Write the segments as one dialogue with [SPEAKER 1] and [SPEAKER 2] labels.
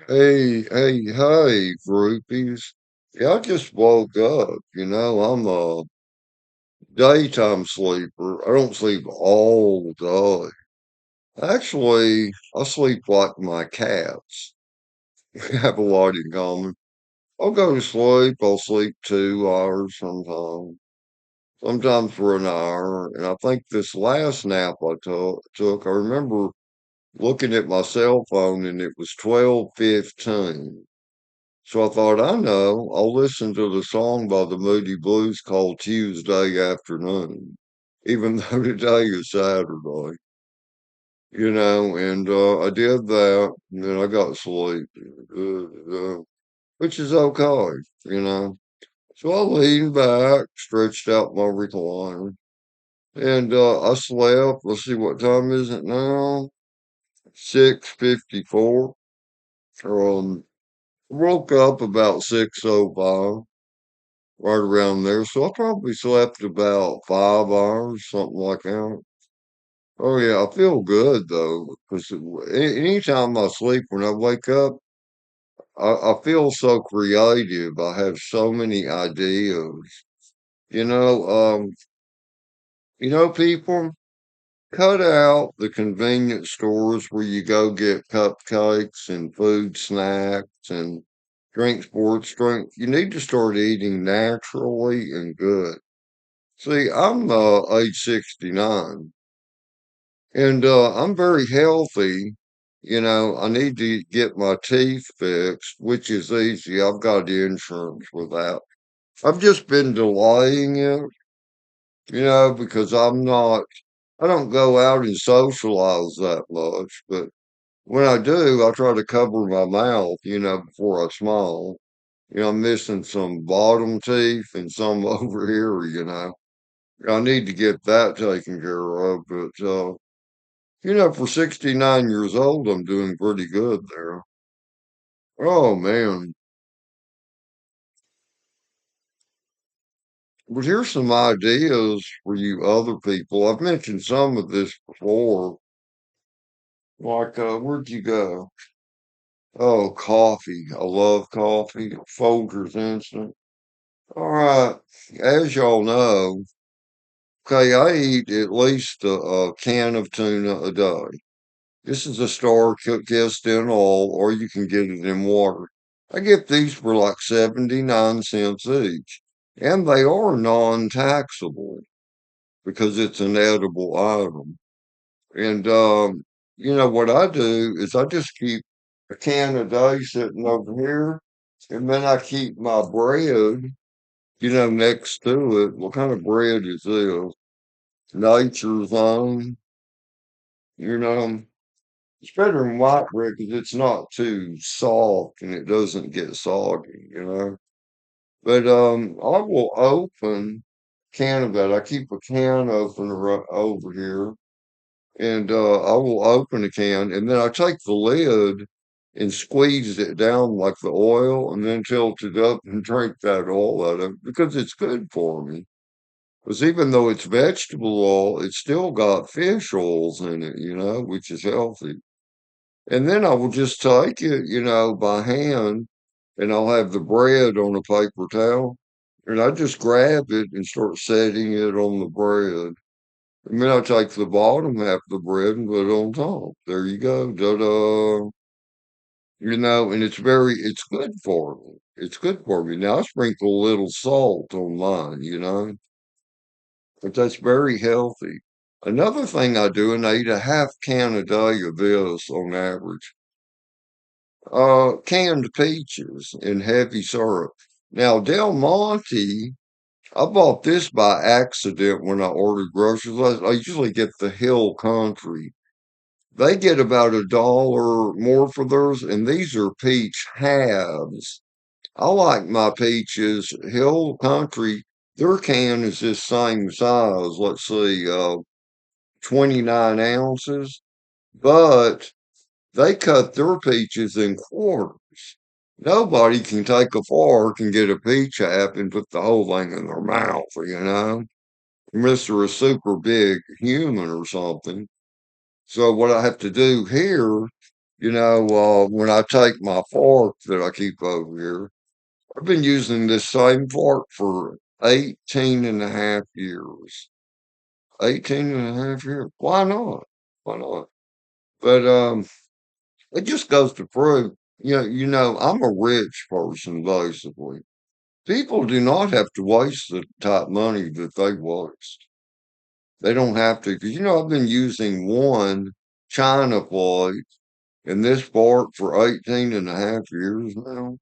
[SPEAKER 1] Hey, groupies. Yeah, I just woke up. I'm a daytime sleeper. I don't sleep all day. Actually, I sleep like my cats. We have a lot in common. I'll go to sleep. I'll sleep 2 hours sometimes, sometimes for an hour. And I think this last nap I remember looking at my cell phone and it was 12:15. So I thought, I know, I'll listen to the song by the Moody Blues called Tuesday Afternoon, even though today is Saturday, and I did that, and then I got sleep, which is okay, you know. So I leaned back, stretched out my recliner, and I slept. Let's see, what time is it now? 6:54. Um, woke up about 6:05. Right around there. So I probably slept about 5 hours, something like that. Oh yeah, I feel good though, because anytime I sleep, when I wake up, I feel so creative. I have so many ideas. You know, um, people cut out the convenience stores where you go get cupcakes and food snacks and drink sports drink. You need to start eating naturally and good. See, I'm age 69 and I'm very healthy. I need to get my teeth fixed, which is easy. I've got insurance with that. I've just been delaying it, because I don't go out and socialize that much. But when I do, I try to cover my mouth, before I smile. I'm missing some bottom teeth and some over here, I need to get that taken care of, but for 69 years old, I'm doing pretty good there. Oh man. But here's some ideas for you other people. I've mentioned some of this before. Like, where'd you go? Oh, coffee. I love coffee. Folgers Instant. All right. As y'all know, okay, I eat at least a can of tuna a day. This is a star kissed in oil, or you can get it in water. I get these for like 79 cents each. And they are non-taxable because it's an edible item. And, what I do is I just keep a can a day sitting over here. And then I keep my bread, next to it. What kind of bread is this? Nature's own, you know. It's better than white bread because it's not too soft and it doesn't get soggy. But I will open can of that. I keep a can open over here, and I will open a can, and then I take the lid and squeeze it down like the oil, and then tilt it up and drink that oil out of it because it's good for me. Because even though it's vegetable oil, it's still got fish oils in it, which is healthy. And then I will just take it, by hand, and I'll have the bread on a paper towel, and I just grab it and start setting it on the bread. And then I take the bottom half of the bread and put it on top. There you go. Da-da. And it's good for me. It's good for me. Now I sprinkle a little salt on mine, but that's very healthy. Another thing I do, and I eat a half can a day of this on average. Canned peaches in heavy syrup. Now, Del Monte, I bought this by accident when I ordered groceries. I usually get the Hill Country. They get about $1 more for theirs, and these are peach halves. I like my peaches. Hill Country, their can is this same size. Let's see, 29 ounces, but they cut their peaches in quarters. Nobody can take a fork and get a peach half and put the whole thing in their mouth. Unless they're a super big human or something. So what I have to do here When I take my fork that I keep over here, I've been using this same fork for 18 and a half years. 18 and a half years. Why not? Why not? But it just goes to prove, I'm a rich person, basically. People do not have to waste the type money that they waste. They don't have to, because I've been using one China plate in this fork for 18 and a half years now.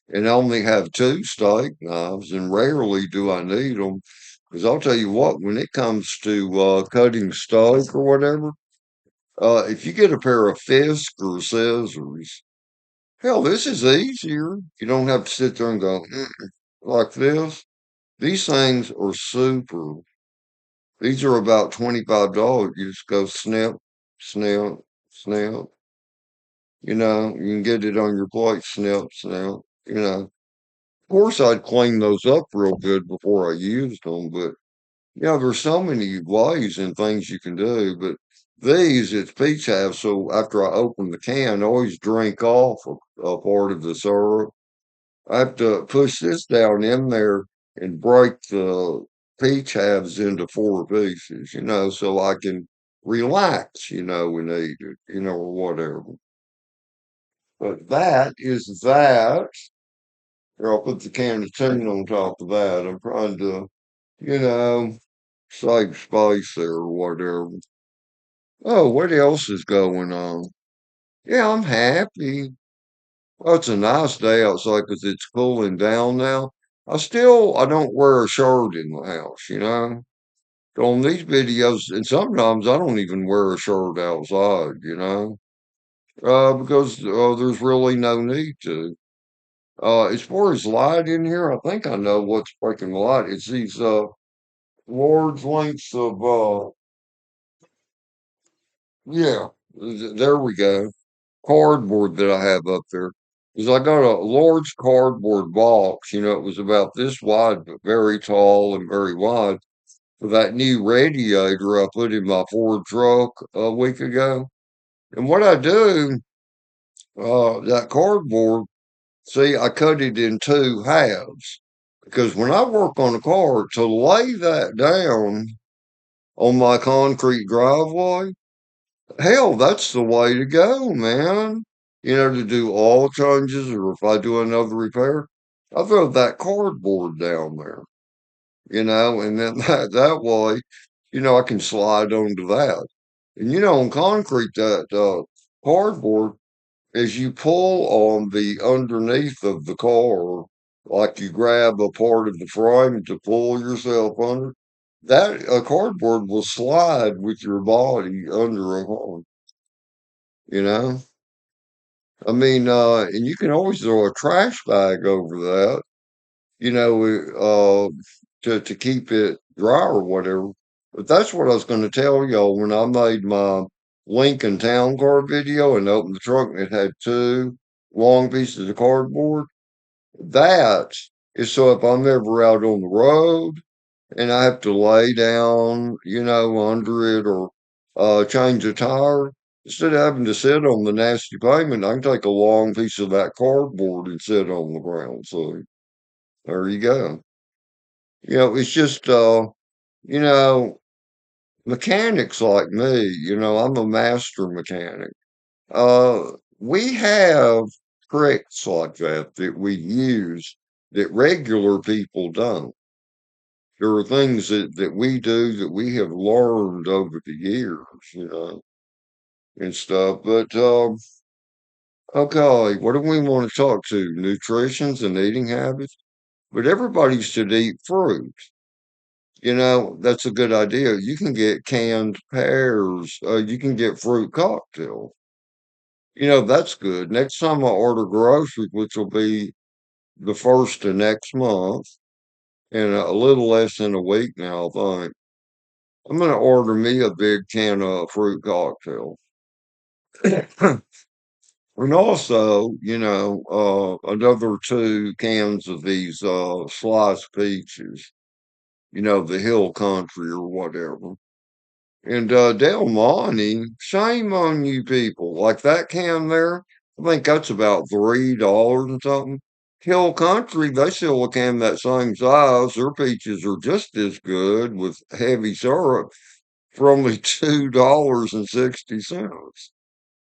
[SPEAKER 1] And I only have two steak knives, and rarely do I need them. Because I'll tell you what, when it comes to cutting steak or whatever, if you get a pair of Fisk or scissors, hell, this is easier. You don't have to sit there and go like this. These things are super. These are about $25. You just go snip, snip, snip. You can get it on your plate, snip, snip. Of course, I'd clean those up real good before I used them, but there's so many ways and things you can do. But these, it's peach half, so after I open the can, I always drink off a part of the syrup. I have to push this down in there and break the peach halves into four pieces, so I can relax, and eat it, or whatever. But that is that. Here, I'll put the can of tuna on top of that. I'm trying to, you know, save space there or whatever. Oh, what else is going on? Yeah, I'm happy. Well, it's a nice day outside because it's cooling down now. I don't wear a shirt in the house. On these videos, and sometimes I don't even wear a shirt outside, because there's really no need to. As far as light in here, I think I know what's breaking the light. It's these large lengths of yeah, there we go. Cardboard that I have up there. Because I got a large cardboard box, it was about this wide, but very tall and very wide, for that new radiator I put in my Ford truck a week ago. And what I do, that cardboard, see, I cut it in two halves. Because when I work on a car, to lay that down on my concrete driveway, hell, that's the way to go, man. To do all changes, or if I do another repair, I throw that cardboard down there, and then that way, I can slide onto that. And on concrete, that cardboard, as you pull on the underneath of the car, like you grab a part of the frame to pull yourself under, that cardboard will slide with your body under a car, you know? I mean, and you can always throw a trash bag over that, to keep it dry or whatever. But that's what I was going to tell y'all when I made my Lincoln Town Car video and opened the truck and it had two long pieces of cardboard. That is so if I'm ever out on the road and I have to lay down, under it or change a tire, instead of having to sit on the nasty pavement, I can take a long piece of that cardboard and sit on the ground. So there you go. It's just you know, mechanics like me, I'm a master mechanic. Uh we have tricks like that we use that regular people don't. There are things that we do that we have learned over the years, and stuff. But okay, what do we want to talk to? Nutritions and eating habits. But everybody should eat fruit. That's a good idea. You can get canned pears. You can get fruit cocktail. That's good. Next time I order groceries, which will be the first of next month, and a little less than a week now, I think. I'm going to order me a big can of fruit cocktail. And also, another two cans of these sliced peaches, the hill country or whatever. And Del Monte, shame on you people. Like that can there, I think that's about $3 and something. Hill Country, they sell a can that same size. Their peaches are just as good with heavy syrup for only $2.60.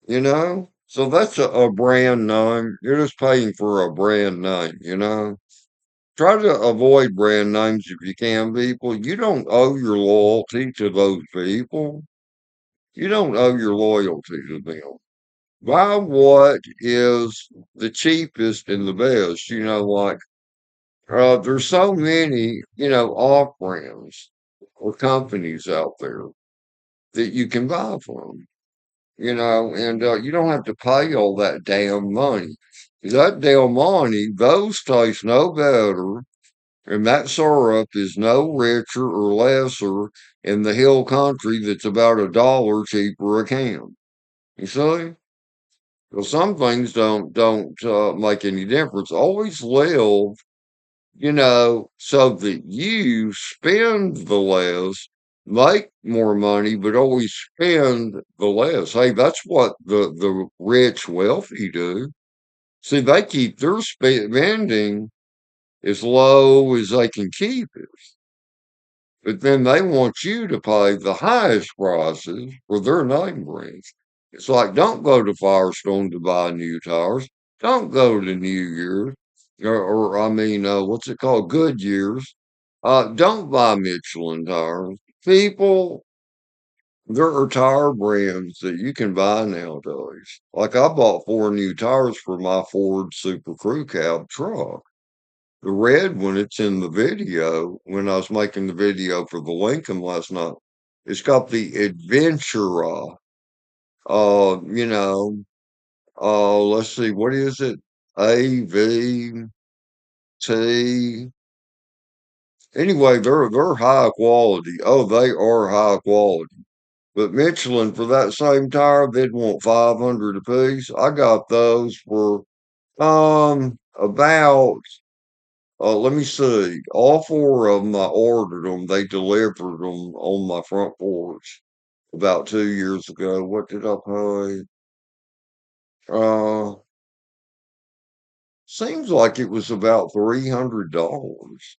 [SPEAKER 1] You know? So that's a brand name. You're just paying for a brand name, you know? Try to avoid brand names if you can, people. You don't owe your loyalty to those people. You don't owe your loyalty to them. Buy what is the cheapest and the best. You know, like there's so many, off brands or companies out there that you can buy from. And you don't have to pay all that damn money. That Del Monte, those taste no better, and that syrup is no richer or lesser in the hill country that's about $1 cheaper a can. You see? Well, some things don't make any difference. Always live, so that you spend the less, make more money, but always spend the less. Hey, that's what the rich, wealthy do. See, they keep their spending as low as they can keep it, but then they want you to pay the highest prices for their name brands. It's like, don't go to Firestone to buy new tires. Don't go to New Year's, or I mean, what's it called? Goodyear's. Don't buy Michelin tires. People, there are tire brands that you can buy nowadays. Like I bought 4 new tires for my Ford Super Crew Cab truck. The red one, it's in the video when I was making the video for the Lincoln last night. It's got the Adventura, uh, you know, let's see, what is it? AVT. Anyway, they're high quality. Oh, they are high quality. But Michelin for that same tire, they'd want 500 apiece. I got those for about let me see. All 4 of them, I ordered them. They delivered them on my front porch about 2 years ago. What did I pay? Uh, seems like it was about $300.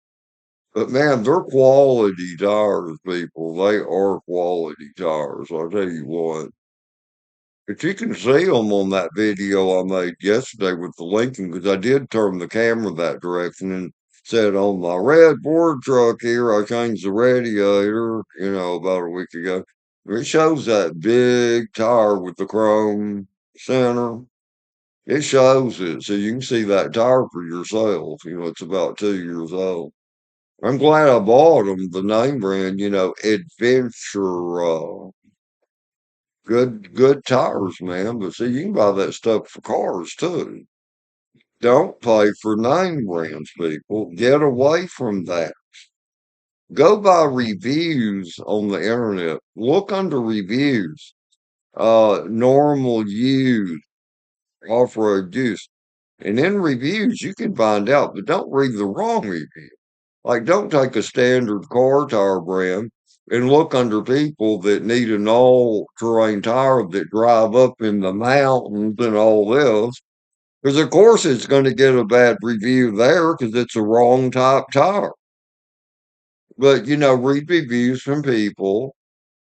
[SPEAKER 1] But man, they're quality tires, people. They are quality tires. I'll tell you what. But you can see them on that video I made yesterday with the Lincoln, because I did turn the camera that direction and said on my red Ford truck here, I changed the radiator, about a week ago. It shows that big tire with the chrome center. It shows it, so you can see that tire for yourself. It's about 2 years old. I'm glad I bought them, the name brand, Adventure. Good tires, man. But see, you can buy that stuff for cars too. Don't pay for name brands, people. Get away from that. Go buy reviews on the internet. Look under reviews. Normal use, off-road use. And in reviews, you can find out, but don't read the wrong review. Like, don't take a standard car tire brand and look under people that need an all-terrain tire that drive up in the mountains and all this. Because, of course, it's going to get a bad review there because it's a wrong type tire. But, read reviews from people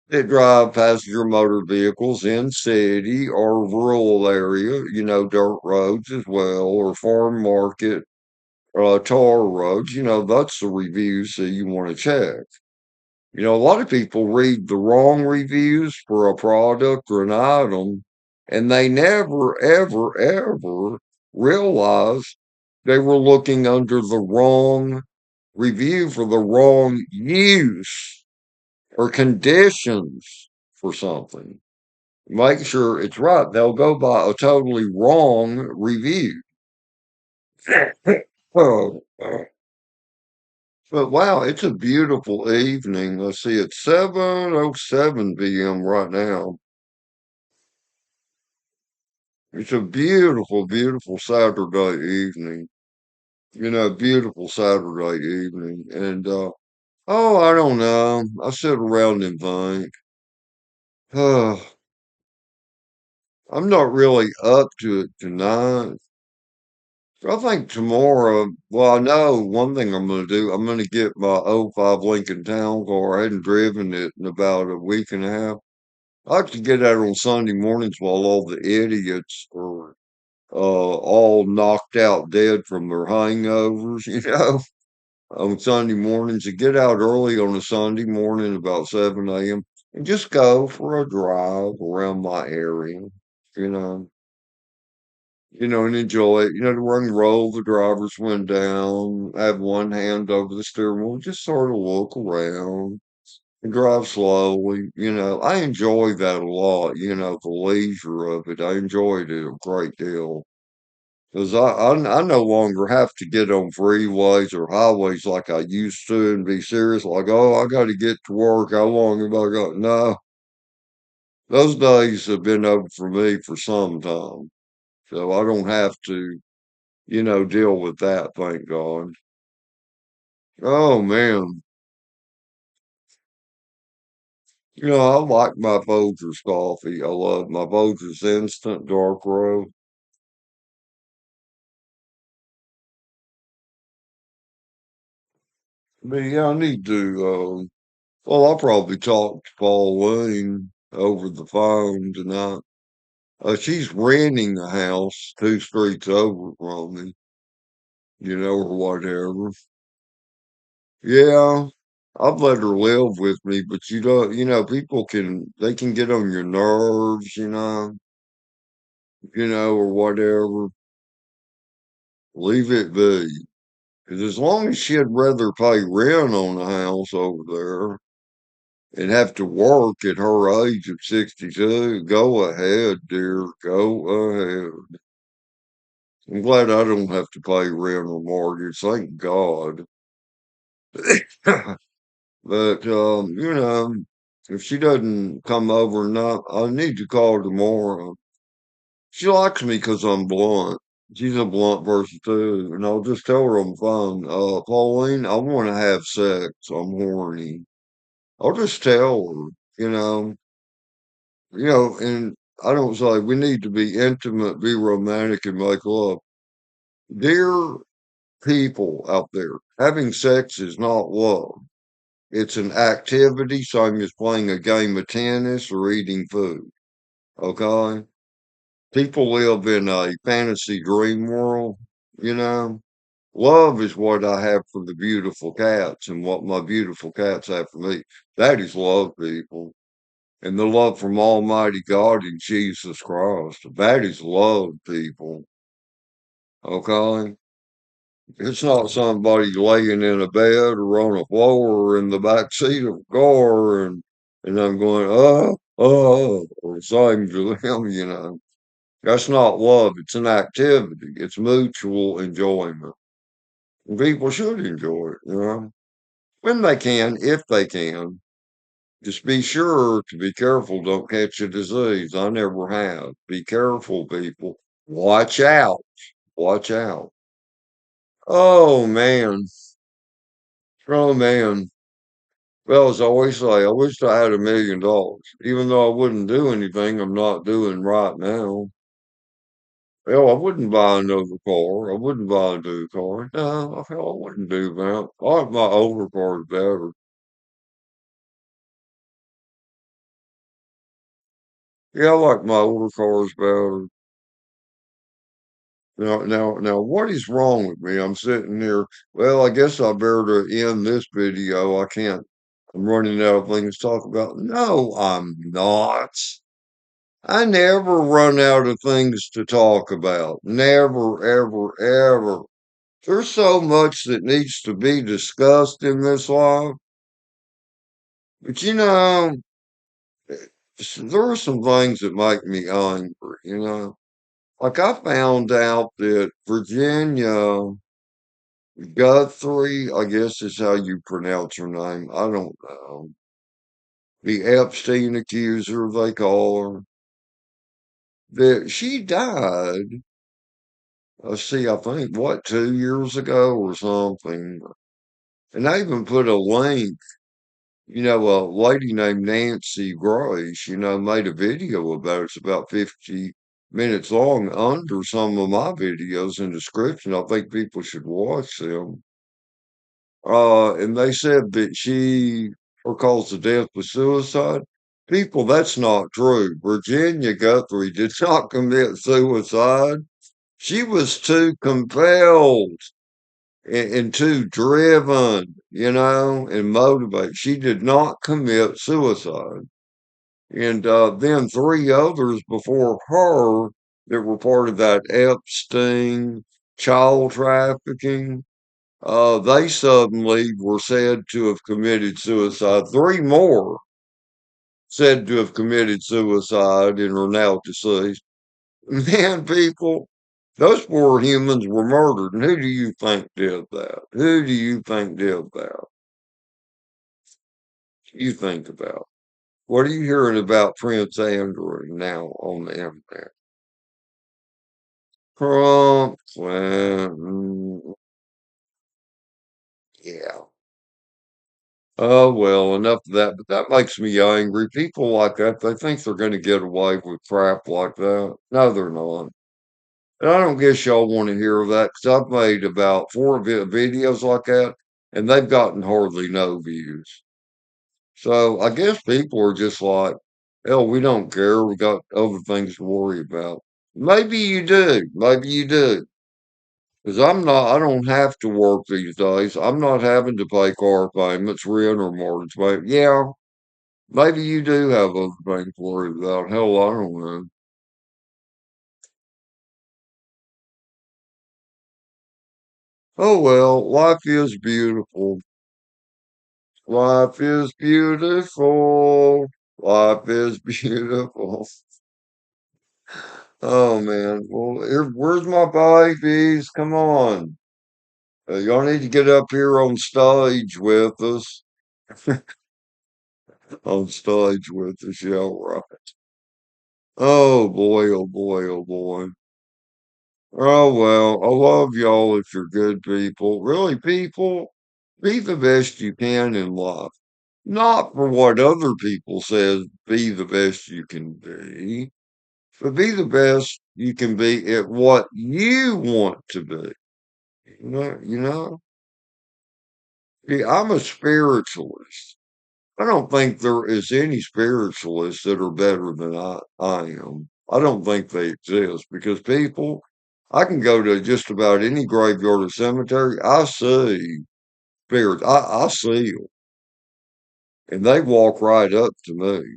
[SPEAKER 1] that drive passenger motor vehicles in city or rural area, dirt roads as well, or farm market, tar roads. That's the reviews that you want to check. A lot of people read the wrong reviews for a product or an item, and they never, ever, ever realize they were looking under the wrong review for the wrong use or conditions for something. Make sure it's right. They'll go by a totally wrong review. Oh, but wow, it's a beautiful evening. Let's see, it's 7:07 p.m. right now. It's a beautiful, beautiful Saturday evening. Beautiful Saturday evening. And oh, I don't know. I sit around and think. I'm not really up to it tonight. I think tomorrow, well, I know one thing I'm going to do. I'm going to get my '05 Lincoln Town Car. I hadn't driven it in about a week and a half. I like to get out on Sunday mornings while all the idiots are all knocked out dead from their hangovers, on Sunday mornings. To get out early on a Sunday morning about 7 a.m. and just go for a drive around my area, you know. And enjoy it. To run roll the driver's window down, have one hand over the steering wheel, just sort of look around and drive slowly. I enjoy that a lot, the leisure of it. I enjoyed it a great deal. Because I no longer have to get on freeways or highways like I used to and be serious, like, oh, I got to get to work. How long have I got? No, those days have been over for me for some time. So I don't have to deal with that, thank God. Oh man. I like my Folgers coffee. I love my Folgers instant dark roast. But yeah, I need to well, I'll probably talk to Pauline over the phone tonight. She's renting a house 2 streets over from me, or whatever. Yeah. I've let her live with me, but people they can get on your nerves, or whatever. Leave it be. Because as long as she'd rather pay rent on the house over there and have to work at her age of 62, go ahead, dear. Go ahead. I'm glad I don't have to pay rent or mortgage. Thank God. But, if she doesn't come over, not, I need to call her tomorrow. She likes me because I'm blunt. She's a blunt person too, and I'll just tell her on the phone, Pauline, I want to have sex. I'm horny. I'll just tell her, you know, and I don't say we need to be intimate, be romantic, and make love. Dear people out there, having sex is not love. It's an activity, same as playing a game of tennis or eating food. Okay? People live in a fantasy dream world, you know. Love is what I have for the beautiful cats and what my beautiful cats have for me. That is love, people. And the love from Almighty God and Jesus Christ. That is love, people. Okay? It's not somebody laying in a bed or on a floor or in the back seat of a car and I'm going, or same to them, That's not love. It's an activity. It's mutual enjoyment. And people should enjoy it, when they can, if they can. Just be sure to be careful. Don't catch a disease. I never have. Be careful, people. Watch out. Watch out. Oh, man. Oh, man. Well, as I always say, I wish I had $1 million. Even though I wouldn't do anything I'm not doing right now. Well, I wouldn't buy another car. I wouldn't buy a new car. No, hell, I wouldn't do that. I like my older cars better. Yeah, I like my older cars better. Now, what is wrong with me? I'm sitting here. Well, I guess I better to end this video. I can't. I'm running out of things to talk about. No, I'm not. I never run out of things to talk about. Never, ever, ever. There's so much that needs to be discussed in this life. But there are some things that make me angry. Like I found out that Virginia Guthrie, I guess is how you pronounce her name. I don't know. The Epstein accuser, they call her. That she died, see, I think, what, 2 years ago or something. And I even put a link A lady named Nancy Grace, made a video about it. It's about 50 minutes long under some of my videos in description. I think people should watch them. And they said that she recalls the death was suicide. People, that's not true. Virginia Guthrie did not commit suicide. She was too compelled and too driven, and motivated. She did not commit suicide. And then three others before her that were part of that Epstein child trafficking, they suddenly were said to have committed suicide. Three more said to have committed suicide and are now deceased. Man, people, those poor humans were murdered. And who do you think did that? Who do you think did that? You think about. What are you hearing about Prince Andrew now on the internet? Trump, Clinton, yeah. Oh, well, enough of that. But that makes me angry. People like that, they think they're going to get away with crap like that. No, they're not. And I don't guess y'all want to hear that because I've made about four videos like that, and they've gotten hardly no views. So I guess people are just like, hell, we don't care. We got other things to worry about. Maybe you do. Maybe you do. Because I don't have to work these days. I'm not having to pay car payments, rent, or mortgage payment. Yeah, maybe you do have other things to worry about. Hell, I don't know. Oh well, life is beautiful. Life is beautiful. Life is beautiful. Oh man. Well, where's my babies? Come on. Y'all need to get up here on stage with us. On stage with us, yeah, right. Oh boy, oh boy, oh boy. Oh well, I love y'all if you're good people. Really, people, be the best you can in life. Not for what other people says, be the best you can be, but be the best you can be at what you want to be. You know? See, I'm a spiritualist. I don't think there is any spiritualists that are better than I am. I don't think they exist because people, I can go to just about any graveyard or cemetery. I see spirits. I see them, and they walk right up to me,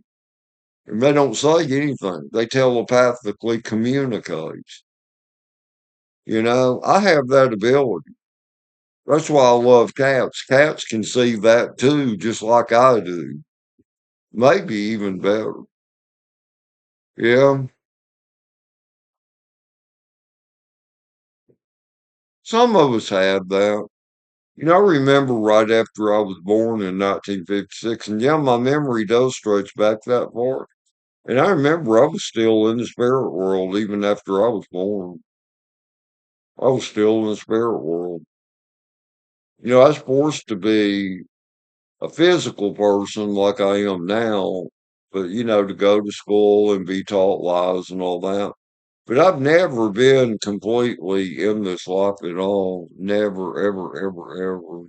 [SPEAKER 1] and they don't say anything. They telepathically communicate. I have that ability. That's why I love cats. Cats can see that too, just like I do. Maybe even better. Yeah. Some of us have that. I remember right after I was born in 1956, and yeah, my memory does stretch back that far. And I remember I was still in the spirit world even after I was born. I was still in the spirit world. I was forced to be a physical person like I am now, but to go to school and be taught lies and all that. But I've never been completely in this life at all. Never, ever, ever, ever.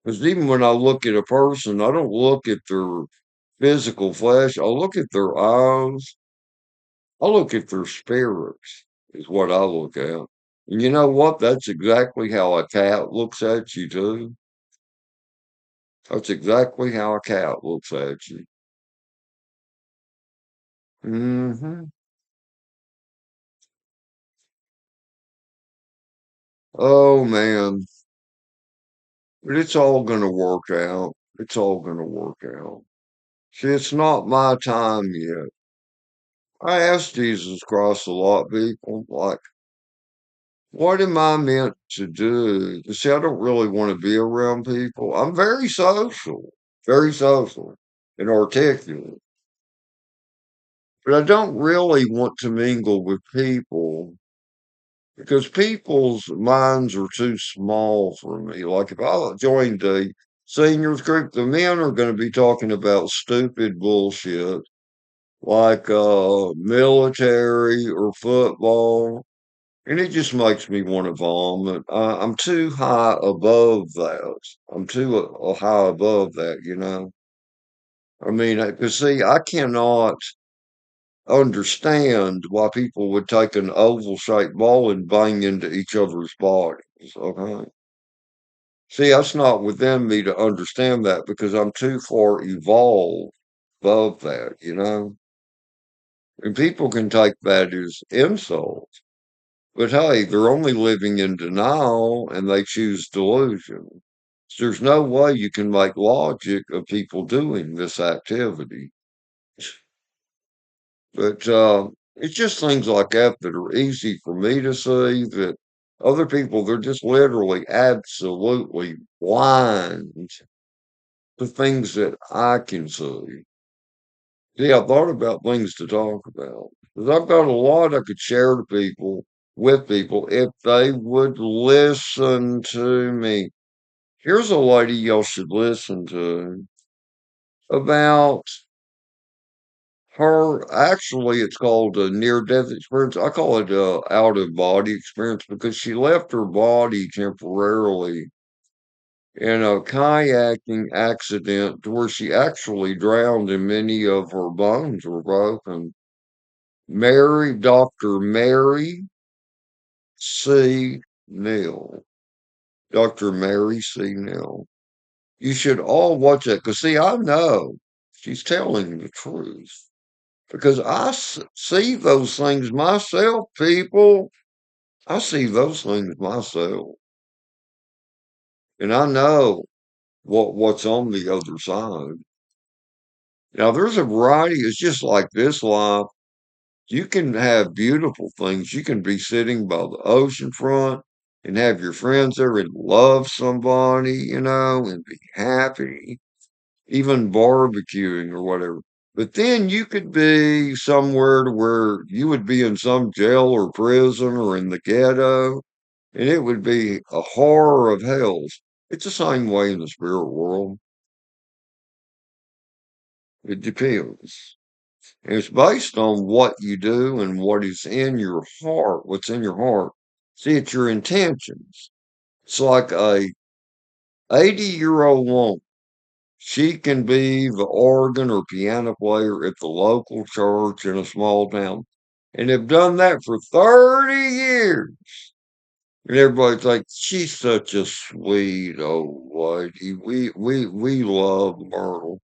[SPEAKER 1] Because even when I look at a person, I don't look at their physical flesh. I look at their eyes. I look at their spirits, is what I look at. And you know what? That's exactly how a cat looks at you, too. That's exactly how a cat looks at you. Hmm. Oh, man. But it's all going to work out. It's all going to work out. See, it's not my time yet. I ask Jesus Christ a lot, people, like, what am I meant to do? You see, I don't really want to be around people. I'm very social and articulate, but I don't really want to mingle with people because people's minds are too small for me. Like if I joined a seniors group, the men are going to be talking about stupid bullshit like military or football, and it just makes me want to vomit. I'm too high above that. I'm too high above that, you know. I mean, because see, I cannot understand why people would take an oval shaped ball and bang into each other's bodies. Okay. See, that's not within me to understand that because I'm too far evolved above that, you know? And people can take that as insult. But hey, they're only living in denial and they choose delusion. So there's no way you can make logic of people doing this activity. But it's just things like that that are easy for me to see that other people, they're just literally absolutely blind to things that I can see. See, I thought about things to talk about. Because I've got a lot I could share to people, with people, if they would listen to me. Here's a lady y'all should listen to about her. Actually, it's called a near-death experience. I call it a out-of-body experience because she left her body temporarily in a kayaking accident to where she actually drowned and many of her bones were broken. Dr. Mary C. Neal. Dr. Mary C. Neal. You should all watch that because, see, I know she's telling the truth because see those things myself, people. I see those things myself, and I know what's on the other side. Now, there's a variety. It's just like this life. You can have beautiful things. You can be sitting by the ocean front and have your friends there and love somebody, you know, and be happy, even barbecuing or whatever. But then you could be somewhere to where you would be in some jail or prison or in the ghetto, and it would be a horror of hells. It's the same way in the spirit world. It depends. And it's based on what you do and what is in your heart, what's in your heart. See, it's your intentions. It's like a 80-year-old woman. She can be the organ or piano player at the local church in a small town and have done that for 30 years. And everybody's like, she's such a sweet old lady. We love Myrtle.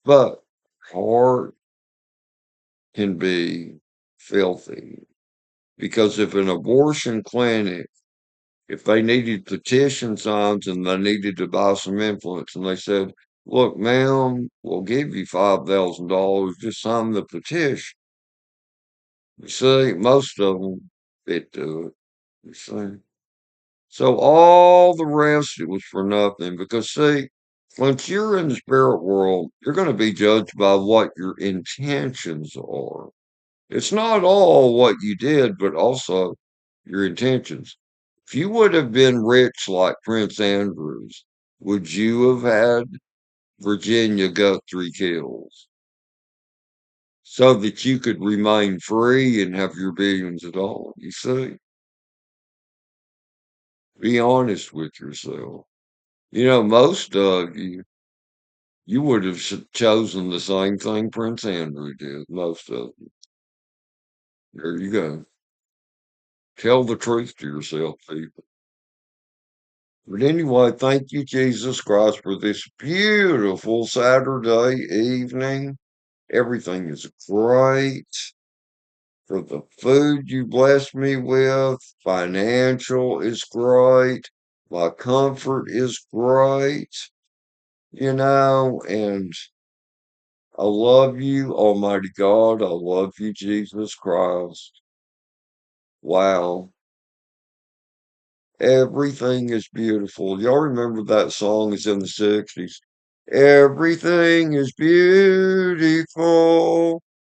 [SPEAKER 1] But heart can be filthy. Because if an abortion clinic, if they needed petition signs and they needed to buy some influence, and they said, "Look, ma'am, we'll give you $5,000, just sign the petition." You see, most of them fit to it. You see, so all the rest it was for nothing. Because see, once you're in the spirit world, you're going to be judged by what your intentions are. It's not all what you did, but also your intentions. If you would have been rich like Prince Andrews, would you have had Virginia Guthrie kills so that you could remain free and have your billions of dollars? You see, be honest with yourself. You know, most of you would have chosen the same thing Prince Andrew did. Most of you. There you go. Tell the truth to yourself, people. But anyway, thank you, Jesus Christ, for this beautiful Saturday evening. Everything is great. For the food you blessed me with, financial is great. My comfort is great, you know, and I love you, Almighty God. I love you, Jesus Christ. Wow. Everything is beautiful. Y'all remember that song? It's in the 60s. Everything is beautiful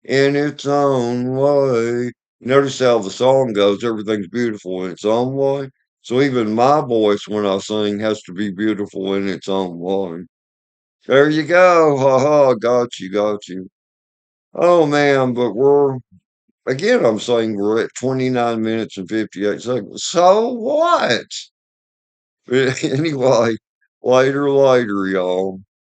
[SPEAKER 1] in its own way. Notice how the song goes. Everything's beautiful in its own way. So even my voice when I sing has to be beautiful in its own way. There you go. Ha ha. Got you. Got you. Oh man, but we're again, I'm saying we're at 29 minutes and 58 seconds. So what? Anyway, later, y'all.